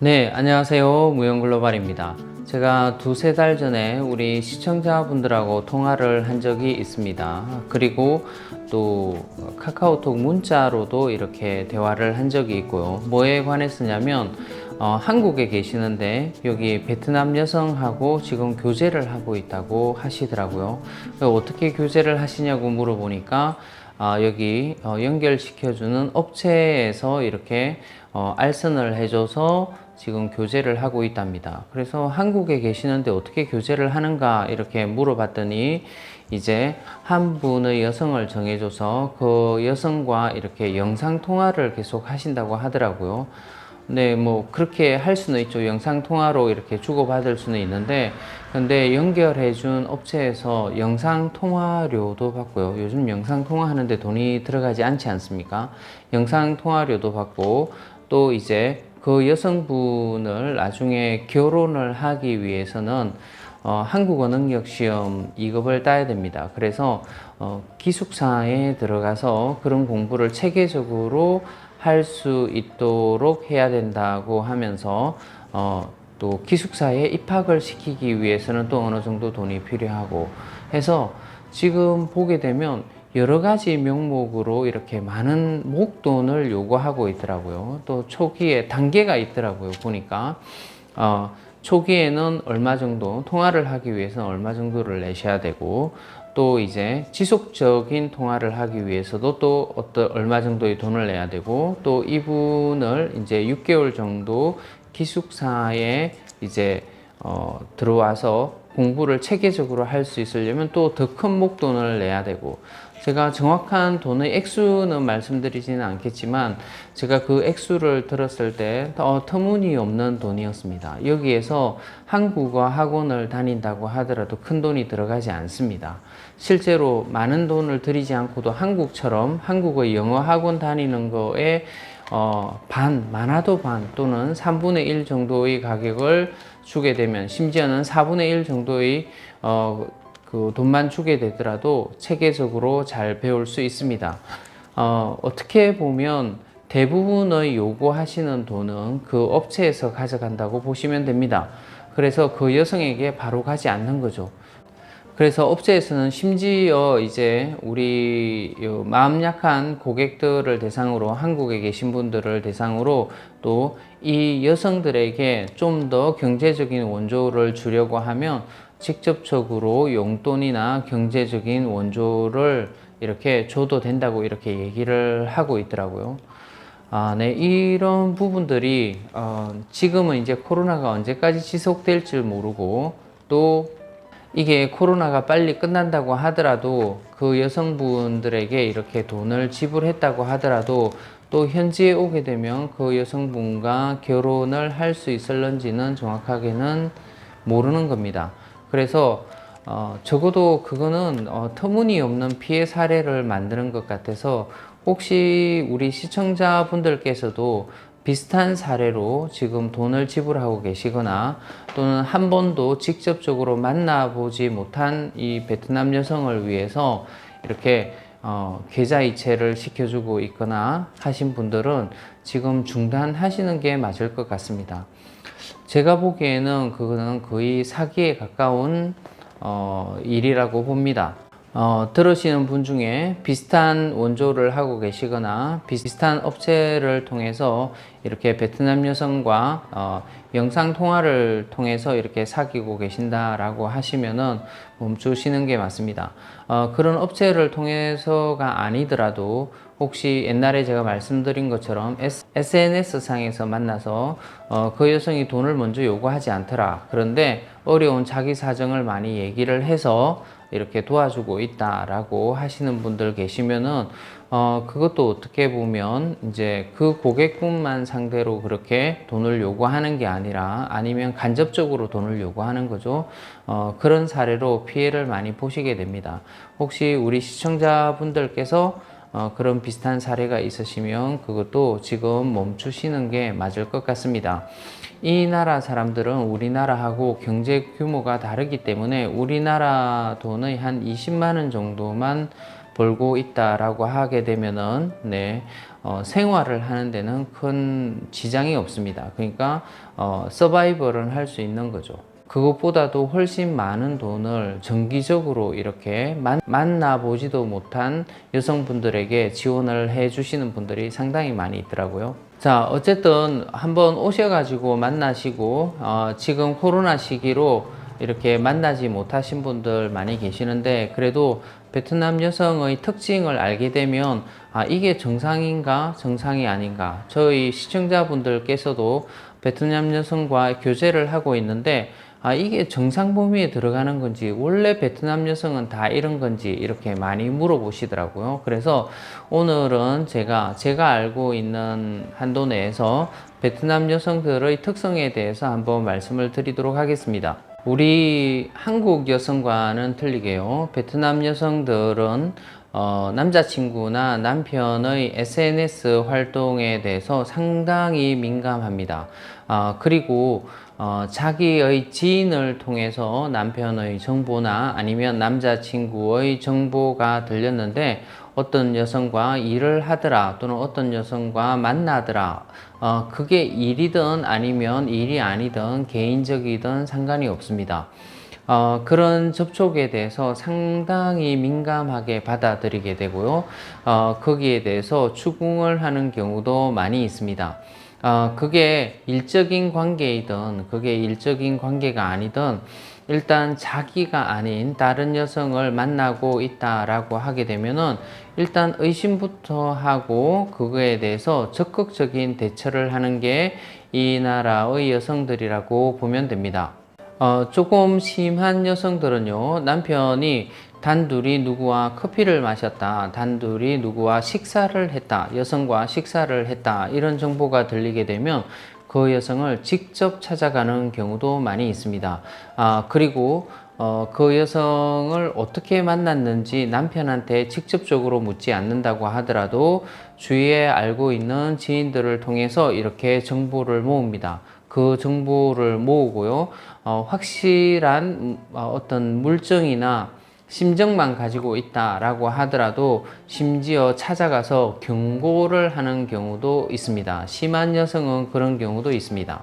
네, 안녕하세요. 무용글로벌입니다. 제가 두세 달 전에 우리 시청자분들하고 통화를 한 적이 있습니다. 그리고 또 카카오톡 문자로도 이렇게 대화를 한 적이 있고요. 뭐에 관해서냐면 한국에 계시는데 여기 베트남 여성하고 지금 교제를 하고 있다고 하시더라고요. 어떻게 교제를 하시냐고 물어보니까 여기 연결시켜주는 업체에서 이렇게 알선을 해줘서 지금 교제를 하고 있답니다. 그래서 한국에 계시는데 어떻게 교제를 하는가 이렇게 물어봤더니 이제 한 분의 여성을 정해줘서 그 여성과 이렇게 영상 통화를 계속 하신다고 하더라고요. 네, 뭐 그렇게 할 수는 있죠. 영상 통화로 이렇게 주고받을 수는 있는데, 근데 연결해 준 업체에서 영상 통화료도 받고요. 요즘 영상 통화하는데 돈이 들어가지 않지 않습니까? 영상 통화료도 받고, 또 이제 그 여성분을 나중에 결혼을 하기 위해서는 한국어 능력 시험 2급을 따야 됩니다. 그래서 기숙사에 들어가서 그런 공부를 체계적으로 할 수 있도록 해야 된다고 하면서 또 기숙사에 입학을 시키기 위해서는 또 어느 정도 돈이 필요하고 해서 지금 보게 되면 여러 가지 명목으로 이렇게 많은 목돈을 요구하고 있더라고요. 또 초기에 단계가 있더라고요. 보니까 초기에는 얼마 정도 통화를 하기 위해서는 얼마 정도를 내셔야 되고, 또 이제 지속적인 통화를 하기 위해서도 또 얼마 정도의 돈을 내야 되고, 또 이분을 이제 6개월 정도 기숙사에 이제 들어와서 공부를 체계적으로 할 수 있으려면 또 더 큰 목돈을 내야 되고, 제가 정확한 돈의 액수는 말씀드리지는 않겠지만 제가 그 액수를 들었을 때 터무니없는 돈이었습니다. 여기에서 한국어 학원을 다닌다고 하더라도 큰 돈이 들어가지 않습니다. 실제로 많은 돈을 들이지 않고도 한국처럼 한국어 영어 학원 다니는 거에 많아도 반 또는 3분의 1 정도의 가격을 주게 되면, 심지어는 4분의 1 정도의 그 돈만 주게 되더라도 체계적으로 잘 배울 수 있습니다. 어떻게 보면 대부분의 요구하시는 돈은 그 업체에서 가져간다고 보시면 됩니다. 그래서 그 여성에게 바로 가지 않는 거죠. 그래서 업체에서는 심지어 이제 우리 마음 약한 고객들을 대상으로, 한국에 계신 분들을 대상으로 또 이 여성들에게 좀 더 경제적인 원조를 주려고 하면 직접적으로 용돈이나 경제적인 원조를 이렇게 줘도 된다고 이렇게 얘기를 하고 있더라고요. 네, 이런 부분들이 지금은 이제 코로나가 언제까지 지속될지 모르고, 또 이게 코로나가 빨리 끝난다고 하더라도 그 여성분들에게 이렇게 돈을 지불했다고 하더라도 또 현지에 오게 되면 그 여성분과 결혼을 할 수 있을런지는 정확하게는 모르는 겁니다. 그래서 적어도 그거는 터무니없는 피해 사례를 만드는 것 같아서, 혹시 우리 시청자분들께서도 비슷한 사례로 지금 돈을 지불하고 계시거나 또는 한 번도 직접적으로 만나보지 못한 이 베트남 여성을 위해서 이렇게 계좌 이체를 시켜주고 있거나 하신 분들은 지금 중단하시는 게 맞을 것 같습니다. 제가 보기에는 그거는 거의 사기에 가까운 일이라고 봅니다. 들으시는 분 중에 비슷한 원조를 하고 계시거나 비슷한 업체를 통해서 이렇게 베트남 여성과 영상 통화를 통해서 이렇게 사귀고 계신다라고 하시면은 멈추시는 게 맞습니다. 그런 업체를 통해서가 아니더라도 혹시 옛날에 제가 말씀드린 것처럼 SNS 상에서 만나서 그 여성이 돈을 먼저 요구하지 않더라. 그런데 어려운 자기 사정을 많이 얘기를 해서 이렇게 도와주고 있다라고 하시는 분들 계시면은 그것도 어떻게 보면 이제 그 고객분만 상대로 그렇게 돈을 요구하는 게 아니라, 아니면 간접적으로 돈을 요구하는 거죠. 그런 사례로 피해를 많이 보시게 됩니다. 혹시 우리 시청자분들께서 그런 비슷한 사례가 있으시면 그것도 지금 멈추시는 게 맞을 것 같습니다. 이 나라 사람들은 우리나라하고 경제 규모가 다르기 때문에 우리나라 돈의 한 20만 원 정도만 벌고 있다라고 하게 되면은 생활을 하는 데는 큰 지장이 없습니다. 그러니까 서바이벌은 할 수 있는 거죠. 그것보다도 훨씬 많은 돈을 정기적으로 이렇게 만나보지도 못한 여성분들에게 지원을 해 주시는 분들이 상당히 많이 있더라고요. 자, 어쨌든 한번 오셔가지고 만나시고, 지금 코로나 시기로 이렇게 만나지 못하신 분들 많이 계시는데, 그래도 베트남 여성의 특징을 알게 되면, 이게 정상인가, 정상이 아닌가. 저희 시청자분들께서도 베트남 여성과 교제를 하고 있는데, 이게 정상 범위에 들어가는 건지, 원래 베트남 여성은 다 이런 건지, 이렇게 많이 물어보시더라고요. 그래서 오늘은 제가 알고 있는 한도 내에서 베트남 여성들의 특성에 대해서 한번 말씀을 드리도록 하겠습니다. 우리 한국 여성과는 틀리게요. 베트남 여성들은 남자친구나 남편의 SNS 활동에 대해서 상당히 민감합니다. 그리고 자기의 지인을 통해서 남편의 정보나 아니면 남자친구의 정보가 들렸는데 어떤 여성과 일을 하더라 또는 어떤 여성과 만나더라, 그게 일이든 아니면 일이 아니든 개인적이든 상관이 없습니다. 그런 접촉에 대해서 상당히 민감하게 받아들이게 되고요. 거기에 대해서 추궁을 하는 경우도 많이 있습니다. 그게 일적인 관계이든 그게 일적인 관계가 아니든 일단 자기가 아닌 다른 여성을 만나고 있다라고 하게 되면은 일단 의심부터 하고 그거에 대해서 적극적인 대처를 하는 게 이 나라의 여성들이라고 보면 됩니다. 조금 심한 여성들은요, 남편이 단둘이 누구와 커피를 마셨다, 단둘이 누구와 식사를 했다, 여성과 식사를 했다, 이런 정보가 들리게 되면 그 여성을 직접 찾아가는 경우도 많이 있습니다. 그리고 그 여성을 어떻게 만났는지 남편한테 직접적으로 묻지 않는다고 하더라도 주위에 알고 있는 지인들을 통해서 이렇게 정보를 모읍니다. 그 정보를 모으고요, 확실한 어떤 물증이나 심정만 가지고 있다라고 하더라도 심지어 찾아가서 경고를 하는 경우도 있습니다. 심한 여성은 그런 경우도 있습니다.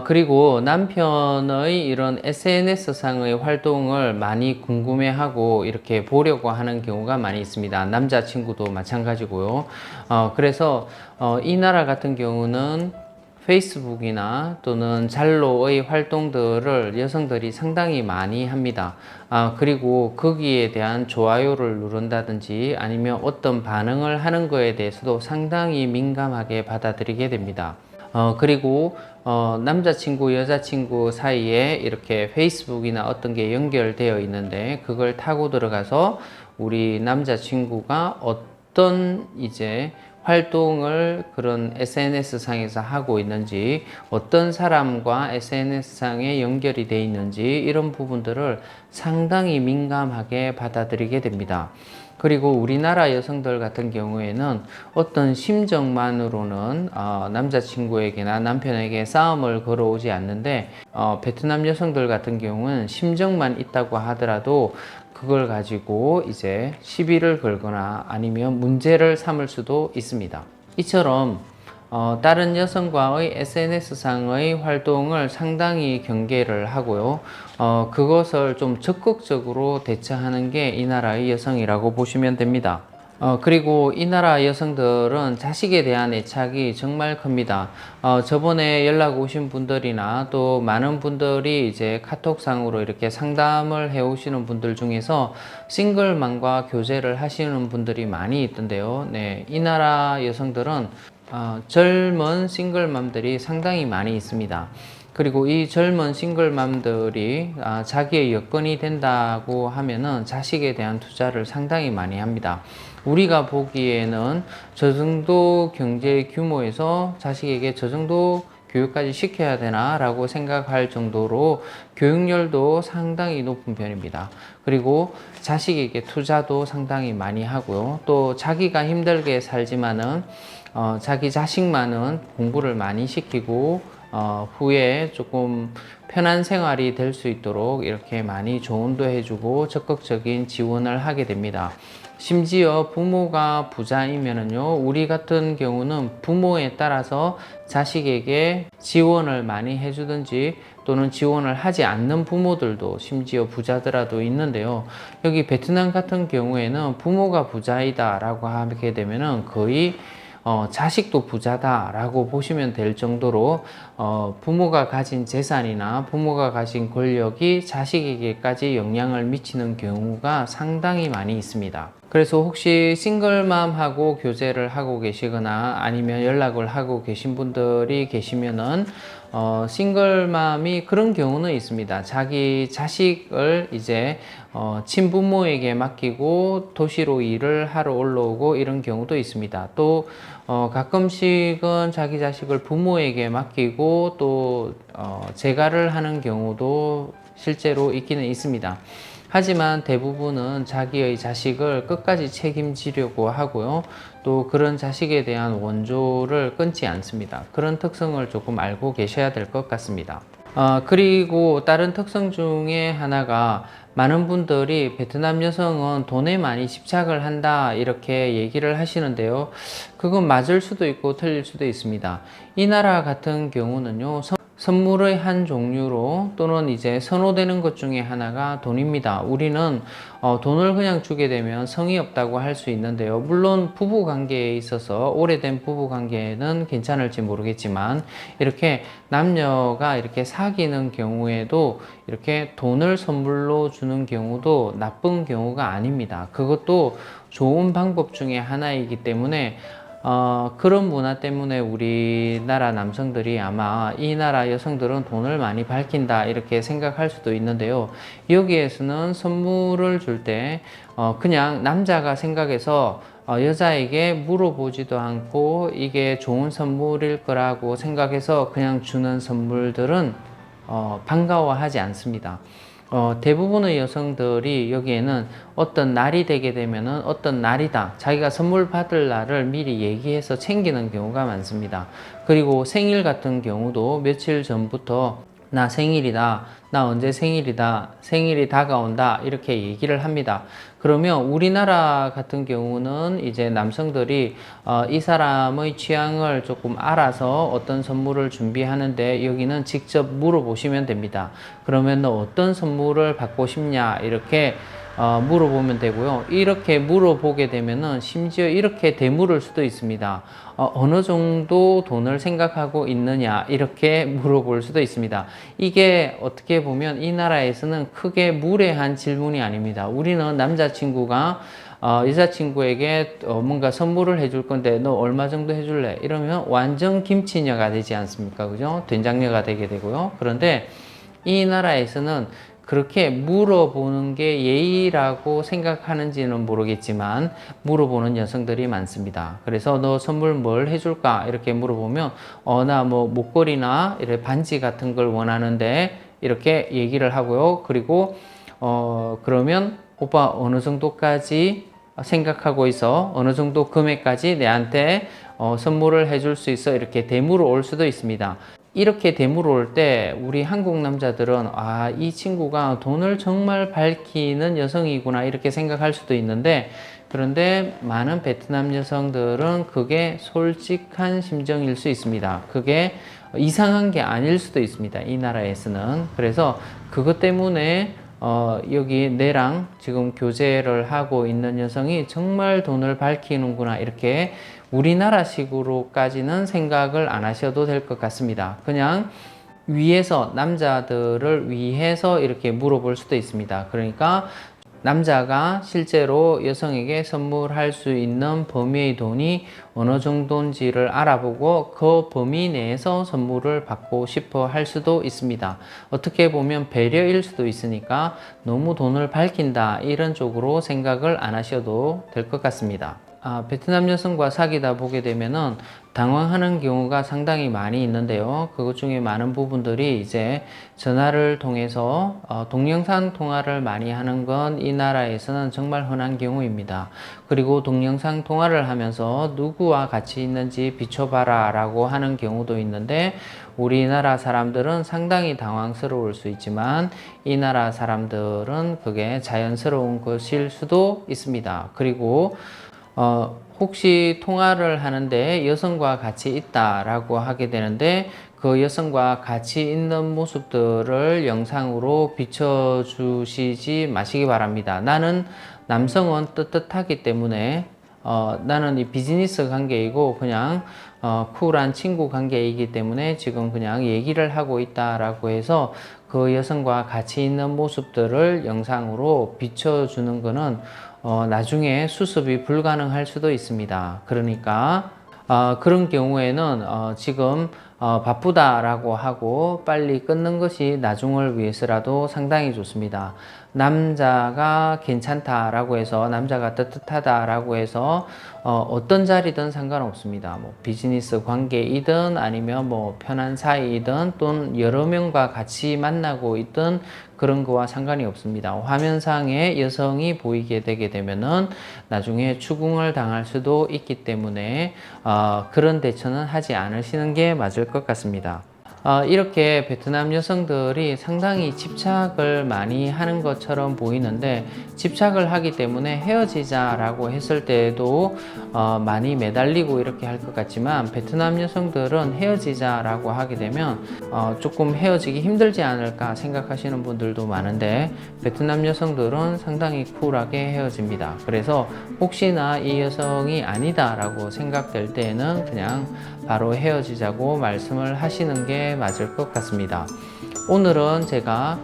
그리고 남편의 이런 SNS상의 활동을 많이 궁금해하고 이렇게 보려고 하는 경우가 많이 있습니다. 남자친구도 마찬가지고요. 그래서 이 나라 같은 경우는 페이스북이나 또는 잘로의 활동들을 여성들이 상당히 많이 합니다. 그리고 거기에 대한 좋아요를 누른다든지 아니면 어떤 반응을 하는 거에 대해서도 상당히 민감하게 받아들이게 됩니다. 그리고 남자친구, 여자친구 사이에 이렇게 페이스북이나 어떤 게 연결되어 있는데 그걸 타고 들어가서 우리 남자친구가 어떤 이제 활동을 그런 SNS 상에서 하고 있는지, 어떤 사람과 SNS 상에 연결이 되어 있는지 이런 부분들을 상당히 민감하게 받아들이게 됩니다. 그리고 우리나라 여성들 같은 경우에는 어떤 심정만으로는 남자친구에게나 남편에게 싸움을 걸어오지 않는데, 베트남 여성들 같은 경우는 심정만 있다고 하더라도 그걸 가지고 이제 시비를 걸거나 아니면 문제를 삼을 수도 있습니다. 이처럼 다른 여성과의 SNS상의 활동을 상당히 경계를 하고요. 그것을 좀 적극적으로 대처하는 게 이 나라의 여성이라고 보시면 됩니다. 그리고 이 나라 여성들은 자식에 대한 애착이 정말 큽니다. 저번에 연락 오신 분들이나 또 많은 분들이 이제 카톡상으로 이렇게 상담을 해 오시는 분들 중에서 싱글맘과 교제를 하시는 분들이 많이 있던데요. 네, 이 나라 여성들은 젊은 싱글맘들이 상당히 많이 있습니다. 그리고 이 젊은 싱글맘들이 자기의 여건이 된다고 하면은 자식에 대한 투자를 상당히 많이 합니다. 우리가 보기에는 저 정도 경제 규모에서 자식에게 저 정도 교육까지 시켜야 되나 라고 생각할 정도로 교육열도 상당히 높은 편입니다. 그리고 자식에게 투자도 상당히 많이 하고요. 또 자기가 힘들게 살지만은 자기 자식만은 공부를 많이 시키고 후에 조금 편한 생활이 될 수 있도록 이렇게 많이 조언도 해주고 적극적인 지원을 하게 됩니다. 심지어 부모가 부자이면은요, 우리 같은 경우는 부모에 따라서 자식에게 지원을 많이 해주든지 또는 지원을 하지 않는 부모들도 심지어 부자더라도 있는데요. 여기 베트남 같은 경우에는 부모가 부자이다 라고 하게 되면은 거의 자식도 부자다라고 보시면 될 정도로 부모가 가진 재산이나 부모가 가진 권력이 자식에게까지 영향을 미치는 경우가 상당히 많이 있습니다. 그래서 혹시 싱글맘하고 교제를 하고 계시거나 아니면 연락을 하고 계신 분들이 계시면은 싱글맘이 그런 경우는 있습니다. 자기 자식을 이제 친부모에게 맡기고 도시로 일을 하러 올라오고 이런 경우도 있습니다. 또 가끔씩은 자기 자식을 부모에게 맡기고 또 재가를 하는 경우도 실제로 있기는 있습니다. 하지만 대부분은 자기의 자식을 끝까지 책임지려고 하고요. 또 그런 자식에 대한 원조를 끊지 않습니다. 그런 특성을 조금 알고 계셔야 될 것 같습니다. 그리고 다른 특성 중에 하나가 많은 분들이 베트남 여성은 돈에 많이 집착을 한다 이렇게 얘기를 하시는데요. 그건 맞을 수도 있고 틀릴 수도 있습니다. 이 나라 같은 경우는요. 선물의 한 종류로 또는 이제 선호되는 것 중에 하나가 돈입니다. 우리는 돈을 그냥 주게 되면 성의 없다고 할 수 있는데요. 물론 부부 관계에 있어서 오래된 부부 관계는 괜찮을지 모르겠지만 이렇게 남녀가 이렇게 사귀는 경우에도 이렇게 돈을 선물로 주는 경우도 나쁜 경우가 아닙니다. 그것도 좋은 방법 중에 하나이기 때문에 그런 문화 때문에 우리나라 남성들이 아마 이 나라 여성들은 돈을 많이 밝힌다 이렇게 생각할 수도 있는데요. 여기에서는 선물을 줄 때 그냥 남자가 생각해서 여자에게 물어보지도 않고 이게 좋은 선물일 거라고 생각해서 그냥 주는 선물들은 반가워하지 않습니다. 대부분의 여성들이 여기에는 어떤 날이 되게 되면은 어떤 날이다. 자기가 선물 받을 날을 미리 얘기해서 챙기는 경우가 많습니다. 그리고 생일 같은 경우도 며칠 전부터 나 생일이다. 나 언제 생일이다. 생일이 다가온다. 이렇게 얘기를 합니다. 그러면 우리나라 같은 경우는 이제 남성들이 이 사람의 취향을 조금 알아서 어떤 선물을 준비하는데 여기는 직접 물어보시면 됩니다. 그러면 너 어떤 선물을 받고 싶냐 이렇게 물어보면 되고요. 이렇게 물어보게 되면은 심지어 이렇게 되물을 수도 있습니다. 어느 정도 돈을 생각하고 있느냐 이렇게 물어볼 수도 있습니다. 이게 어떻게 보면 이 나라에서는 크게 무례한 질문이 아닙니다. 우리는 남자친구가 여자친구에게 뭔가 선물을 해줄 건데 너 얼마 정도 해줄래? 이러면 완전 김치녀가 되지 않습니까? 그죠? 된장녀가 되게 되고요. 그런데 이 나라에서는 그렇게 물어보는 게 예의라고 생각하는지는 모르겠지만 물어보는 여성들이 많습니다. 그래서 너 선물 뭘 해줄까? 이렇게 물어보면 나 뭐 목걸이나 이렇게 반지 같은 걸 원하는데 이렇게 얘기를 하고요. 그리고 그러면 오빠 어느 정도까지 생각하고 있어? 어느 정도 금액까지 내한테 선물을 해줄 수 있어? 이렇게 대물어 올 수도 있습니다. 이렇게 대물어 올 때 우리 한국 남자들은 이 친구가 돈을 정말 밝히는 여성이구나 이렇게 생각할 수도 있는데 그런데 많은 베트남 여성들은 그게 솔직한 심정일 수 있습니다. 그게 이상한 게 아닐 수도 있습니다. 이 나라에서는. 그래서 그것 때문에 여기 내랑 지금 교제를 하고 있는 여성이 정말 돈을 밝히는구나 이렇게 우리나라식으로까지는 생각을 안 하셔도 될 것 같습니다. 그냥 위에서 남자들을 위해서 이렇게 물어볼 수도 있습니다. 그러니까 남자가 실제로 여성에게 선물할 수 있는 범위의 돈이 어느 정도인지를 알아보고 그 범위 내에서 선물을 받고 싶어 할 수도 있습니다. 어떻게 보면 배려일 수도 있으니까 너무 돈을 밝힌다 이런 쪽으로 생각을 안 하셔도 될 것 같습니다. 베트남 여성과 사귀다 보게 되면은 당황하는 경우가 상당히 많이 있는데요. 그것 중에 많은 부분들이 이제 전화를 통해서 동영상 통화를 많이 하는 건 이 나라에서는 정말 흔한 경우입니다. 그리고 동영상 통화를 하면서 누구와 같이 있는지 비춰봐라 라고 하는 경우도 있는데 우리나라 사람들은 상당히 당황스러울 수 있지만 이 나라 사람들은 그게 자연스러운 것일 수도 있습니다. 그리고 혹시 통화를 하는데 여성과 같이 있다라고 하게 되는데 그 여성과 같이 있는 모습들을 영상으로 비춰주시지 마시기 바랍니다. 나는 남성은 떳떳하기 때문에 나는 이 비즈니스 관계이고 그냥 쿨한 친구 관계이기 때문에 지금 그냥 얘기를 하고 있다라고 해서 그 여성과 같이 있는 모습들을 영상으로 비춰주는 거는 나중에 수습이 불가능할 수도 있습니다. 그러니까 그런 경우에는 지금 바쁘다라고 하고 빨리 끊는 것이 나중을 위해서라도 상당히 좋습니다. 남자가 괜찮다라고 해서 남자가 떳떳하다라고 해서 어떤 자리든 상관없습니다. 뭐 비즈니스 관계이든 아니면 뭐 편한 사이이든 또는 여러 명과 같이 만나고 있든 그런 거와 상관이 없습니다. 화면상에 여성이 보이게 되게 되면은 나중에 추궁을 당할 수도 있기 때문에 그런 대처는 하지 않으시는 게 맞을 것 같습니다. 이렇게 베트남 여성들이 상당히 집착을 많이 하는 것처럼 보이는데 집착을 하기 때문에 헤어지자라고 했을 때에도 많이 매달리고 이렇게 할 것 같지만 베트남 여성들은 헤어지자라고 하게 되면 조금 헤어지기 힘들지 않을까 생각하시는 분들도 많은데 베트남 여성들은 상당히 쿨하게 헤어집니다. 그래서 혹시나 이 여성이 아니다라고 생각될 때에는 그냥 바로 헤어지자고 말씀을 하시는 게 맞을 것 같습니다. 오늘은 제가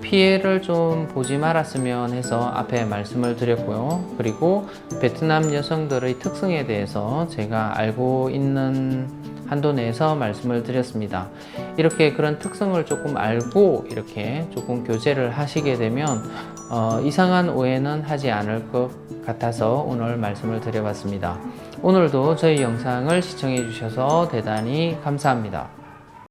피해를 좀 보지 말았으면 해서 앞에 말씀을 드렸고요. 그리고 베트남 여성들의 특성에 대해서 제가 알고 있는 한도 내에서 말씀을 드렸습니다. 이렇게 그런 특성을 조금 알고 이렇게 조금 교제를 하시게 되면 이상한 오해는 하지 않을 것 같아서 오늘 말씀을 드려봤습니다. 오늘도 저희 영상을 시청해 주셔서 대단히 감사합니다.